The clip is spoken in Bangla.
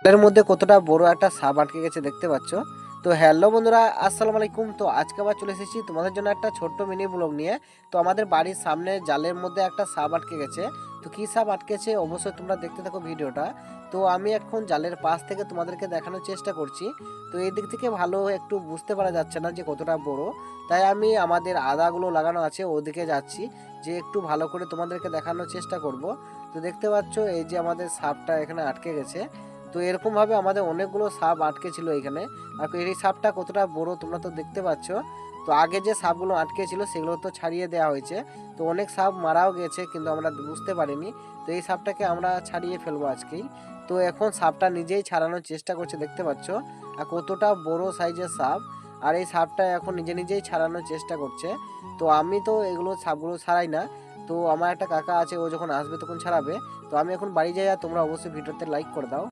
এর মধ্যে কতটা বড় একটা সাপ আটকে গেছে দেখতে পাচ্ছ। তো হ্যালো বন্ধুরা, আসসালামু আলাইকুম। তো আজকে আবার চলে এসেছি তোমাদের জন্য একটা ছোট্ট মিনি ব্লগ নিয়ে। তো আমাদের বাড়ির সামনে জালের মধ্যে একটা সাপ আটকে গেছে। তো কী সাপ আটকেছে অবশ্যই তোমরা দেখতে থাকো ভিডিওটা। তো আমি এখন জালের পাশ থেকে তোমাদেরকে দেখানোর চেষ্টা করছি। তো এই দিক থেকে ভালো একটু বুঝতে পারা যাচ্ছে না যে কতটা বড়, তাই আমি আমাদের আদাগুলো লাগানো আছে ওদিকে যাচ্ছি, যে একটু ভালো করে তোমাদেরকে দেখানোর চেষ্টা করব। তো দেখতে পাচ্ছ এই যে আমাদের সাপটা এখানে আটকে গেছে। তো এরকমভাবে আমাদের অনেকগুলো সাপ আটকে ছিল এখানে। আর এই সাপটা কতটা বড় তোমরা তো দেখতে পাচ্ছ। তো আগে যে সাপগুলো আটকে ছিল সেগুলো তো ছাড়িয়ে দেওয়া হয়েছে। তো অনেক সাপ মারাও গেছে কিন্তু আমরা বুঝতে পারিনি। তো এই সাপটাকে আমরা ছাড়িয়ে ফেলবো আজকেই। তো এখন সাপটা নিজেই ছাড়ানোর চেষ্টা করছে দেখতে পাচ্ছ। আর কতটা বড় সাইজের সাপ। আর এই সাপটা এখন নিজে নিজেই ছাড়ানোর চেষ্টা করছে। তো আমি তো এগুলো সাপগুলো ছাড়াই না। তো আমার একটা কাকা আছে, ও যখন আসবে তখন ছাড়াবে। তো আমি এখন বাড়ি যাই, আর তোমরা অবশ্যই ভিডিওতে লাইক করে দাও।